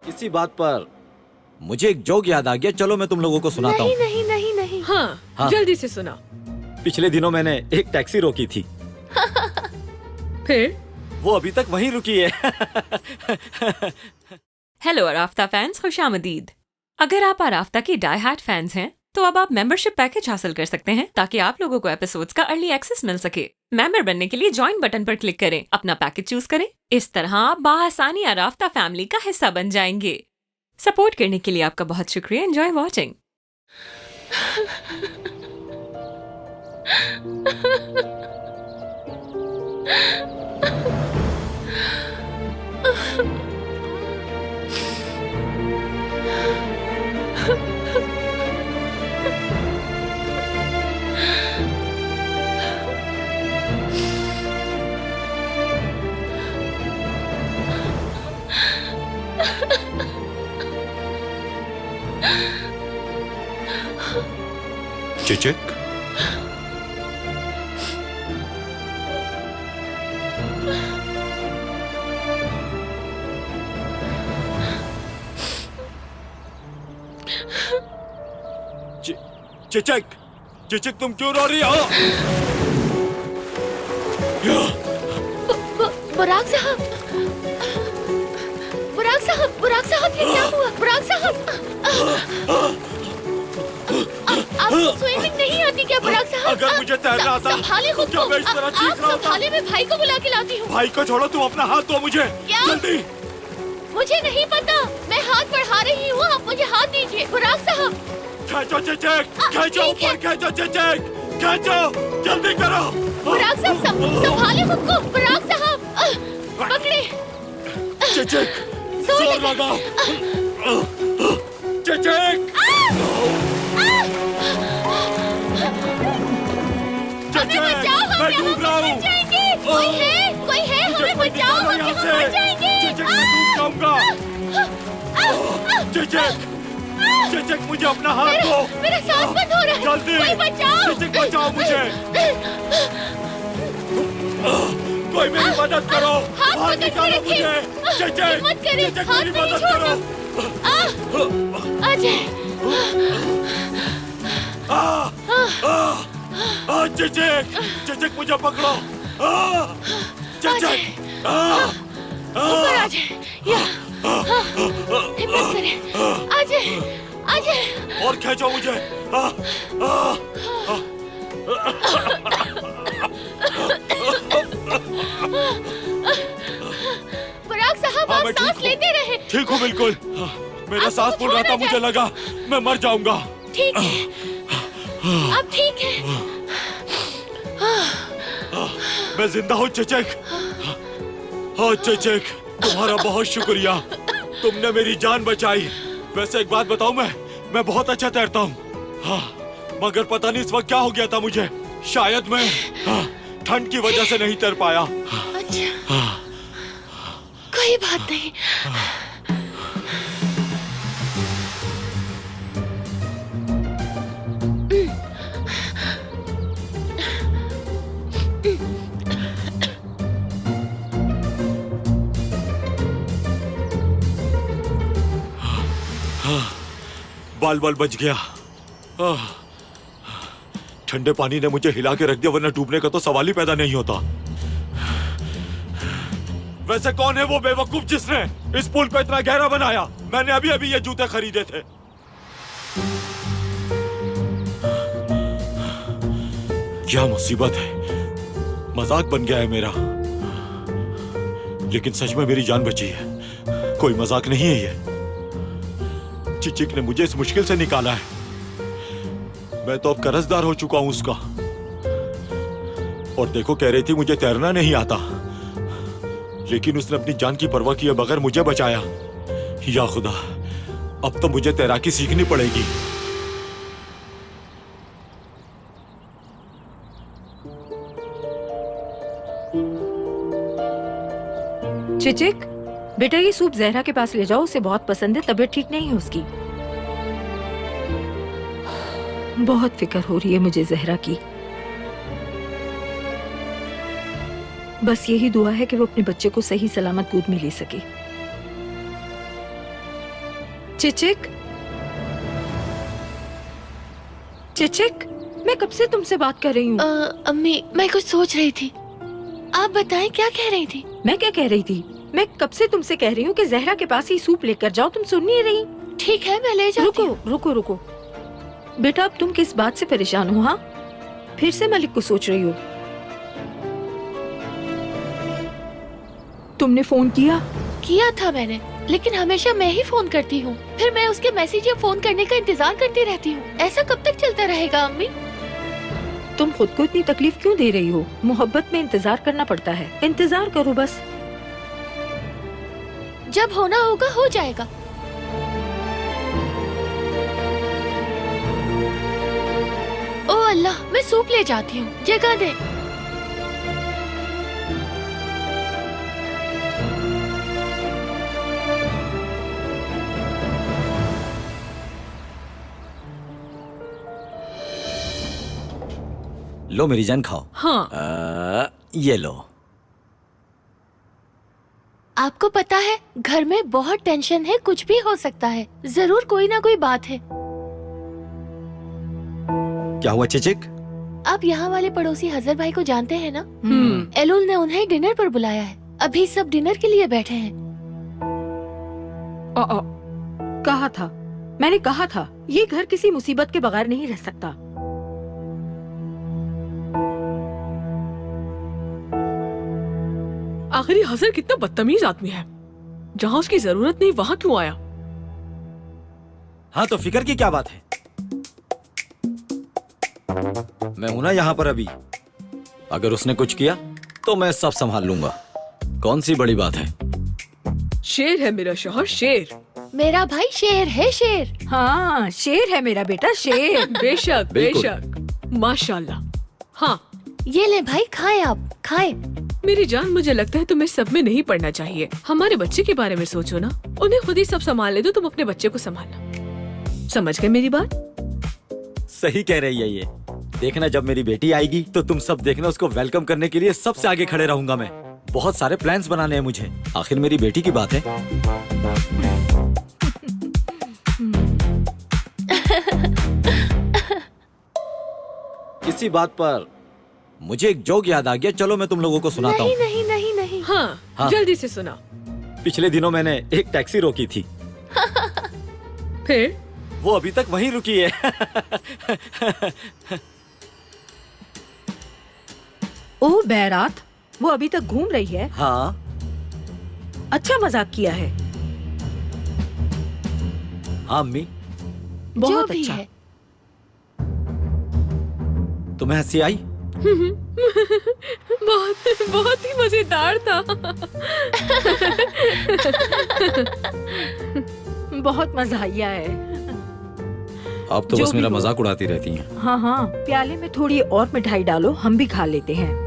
इसी बात पर मुझे एक जोक याद आ गया, चलो मैं तुम लोगों को सुनाता हूँ। नहीं नहीं नहीं नहीं। हाँ, जल्दी से सुना। पिछले दिनों मैंने एक टैक्सी रोकी थी, फिर वो अभी तक वहीं रुकी है। हेलो अराफ्ता फैंस, खुशामदीद। अगर आप अराफ्ता के डाई हार्ड फैंस हैं तो अब आप मेंबरशिप पैकेज हासिल कर सकते हैं ताकि आप लोगों को एपिसोड्स का अर्ली एक्सेस मिल सके। मेंबर बनने के लिए ज्वाइन बटन पर क्लिक करें, अपना पैकेज चूज करें। इस तरह आप बाआसानी अराफ्ता फैमिली का हिस्सा बन जाएंगे। सपोर्ट करने के लिए आपका बहुत शुक्रिया। Enjoy watching. चिचिक, चिचिक, चिचिक तुम क्यों रो रही हो? बुराक साहब, बुराक साहब, बुराक साहब, ये क्या हुआ? बुराक साहब, आपको स्विमिंग नहीं आती क्या बुराक साहब? अगर मुझे तैरना आता, संभाले खुद क्या को। मैं इस तरह चीख आप रहा होता? संभाले, मैं भाई को बुला के लाती हूँ। भाई को छोड़ो, तुम अपना हाथ दो मुझे। क्या? जल्दी। मुझे नहीं पता, मैं हाथ बढ़ा रही हूँ, आप मुझे हाथ दीजिए। बुराक साहब, खींचो चिचिक, खींचो ठीक है। ऊपर, खींचो चिचिक, खींचो, जल्दी करो। बुराक साहब, संभाले खुद को। बुराक साहब, पकड़े। चिचिक, जोर जोर लगा। लगाओ। चिचिक, हमें बचाओ, हम मैं यहाँ डूब रहा मर हूँ। जाएंगे। कोई है, कोई है, मुझे हमें कोई बचाओ, निकालो हम यहाँ यहाँ से। मर जाएंगे। चिचिक, मैं डूब जाऊंगा। चिचिक, चिचिक, मुझे अपना हाथ दो। मेरा सांस बंद हो रहा है। जल्दी, कोई बचाओ। चिचिक बचाओ मुझे। कोई मेरी मदद करो। हाथ बाहर पकड़ के निकालो रखिए। मुझे। चिचिक, हिम्मत करें, चिचिक, हाथ मेरी नहीं मदद छोड़ना। करो। अजय, चिचिक, चिचिक, मुझे पकड़ो। चिचिक, ऊपर आ जाए। हिम्मत करें। अजय, अजय, और खींचो मुझे। बुराक साहब, हाँ, आप मैं ठीक सांस हूँ। लेते रहे। ठीक हूँ बिल्कुल। मेरा आपको सांस फूल रहा था, छोड़ना मुझे लगा मैं मर जाऊंगा। ठीक है, आप ठीक है। मैं जिंदा हूँ चिचिक। हाँ चिचिक, तुम्हारा बहुत शुक्रिया, तुमने मेरी जान बचाई। वैसे एक बात बताऊं, मैं बहुत अच्छा तैरता हूँ। हाँ, मगर पता नहीं इस वक्त क्या हो गया था मुझे। शायद मैं ठंड की वजह से नहीं तैर पाया। अच्छा, कोई बात नहीं। बाल बाल बच गया। ठंडे पानी ने मुझे हिला के रख दिया, वरना डूबने का तो सवाल ही पैदा नहीं होता। वैसे कौन है वो बेवकूफ जिसने इस पुल को इतना गहरा बनाया? मैंने अभी अभी ये जूते खरीदे थे। क्या मुसीबत है, मजाक बन गया है मेरा। लेकिन सच में मेरी जान बची है, कोई मजाक नहीं है ये। चिचिक ने मुझे इस मुश्किल से निकाला है। मैं तो अब कर्जदार हो चुका हूं उसका। और देखो, कह रही थी मुझे तैरना नहीं आता, लेकिन उसने अपनी जान की परवाह किए बगैर मुझे बचाया। या खुदा, अब तो मुझे तैराकी सीखनी पड़ेगी। चिचिक, बेटा ये सूप जहरा के पास ले जाओ, उसे बहुत पसंद है, तबीयत ठीक नहीं है उसकी। बहुत फिक्र हो रही है मुझे जहरा की। बस यही दुआ है कि वो अपने बच्चे को सही सलामत गोद में ले सके। चिचिक, चिचिक, मैं कब से तुमसे बात कर रही हूँ। अम्मी, मैं कुछ सोच रही थी। आप बताएं, क्या कह रही थी? मैं क्या कह रही थी? मैं कब से तुमसे कह रही हूँ कि जहरा के पास ही सूप लेकर जाओ, तुम सुन नहीं रही। ठीक है, मैं ले जाती हूँ। रुको रुको रुको बेटा, अब तुम किस बात से परेशान हो? हाँ, फिर से मलिक को सोच रही हो? तुमने फोन किया? किया था मैंने, लेकिन हमेशा मैं ही फोन करती हूँ। फिर मैं उसके मैसेज या फोन करने का इंतजार करती रहती हूँ। ऐसा कब तक चलता रहेगा अम्मी? तुम खुद को इतनी तकलीफ क्यों दे रही हो? मोहब्बत में इंतजार करना पड़ता है, इंतजार करो बस। जब होना होगा हो जाएगा। ओ अल्लाह, मैं सूप ले जाती हूँ, जगह दे। लो मेरी जान, खाओ। हाँ। ये लो। आपको पता है, घर में बहुत टेंशन है, कुछ भी हो सकता है। जरूर कोई ना कोई बात है। क्या हुआ चिचिक? आप यहाँ वाले पड़ोसी हजर भाई को जानते हैं ना? एलुल ने उन्हें डिनर पर बुलाया है। अभी सब डिनर के लिए बैठे हैं। कहा था, मैंने कहा था, ये घर किसी मुसीबत के बगैर नहीं रह सकता। आखिर हजर कितना बदतमीज आदमी है। जहाँ उसकी जरूरत नहीं वहाँ क्यों आया? हाँ तो फिक्र की क्या बात है? मैं हूं ना यहाँ पर अभी। अगर उसने कुछ किया तो मैं सब संभाल लूंगा। कौन सी बड़ी बात है? शेर है मेरा शौहर, शेर। मेरा भाई शेर है, शेर। हाँ, शेर है मेरा बेटा, शेर। बेशक बिल्कुल। बेशक, माशाल्लाह। हाँ, ये ले भाई, खाएं आप, खाएं। मेरी जान, मुझे लगता है तुम्हें सब में नहीं पढ़ना चाहिए। हमारे बच्चे के बारे में सोचो ना। उन्हें खुद ही सब संभाल ले दो, तुम अपने बच्चे को संभालना। समझ गए मेरी बात? सही कह रही है ये। देखना, जब मेरी बेटी आएगी तो तुम सब देखना, उसको वेलकम करने के लिए सबसे आगे खड़े रहूंगा मैं। बहुत सारे प्लान्स बनाने हैं मुझे। आखिर मेरी बेटी की बात है। इसी बात पर मुझे एक जोक याद आ गया। चलो मैं तुम लोगों को सुनाता हूँ। नहीं नहीं नहीं नहीं। हाँ, हाँ। जल्दी से सुना। पिछले दिनों मैंने एक टैक्सी रोकी थी। फिर? वो अभी तक वहीं रुकी है। ओ बैरात, वो अभी तक घूम रही है? हाँ। अच्छा मजाक किया है। हाँ अम्मी, जो बहुत भी अच्छा। है। तुम्हें हंसी आई? बहुत बहुत ही मजेदार था। बहुत मजा आया है। अब तो जो बस भी मेरा हो। मजाक उड़ाती रहती हैं। हाँ हाँ, प्याले में थोड़ी और मिठाई डालो, हम भी खा लेते हैं।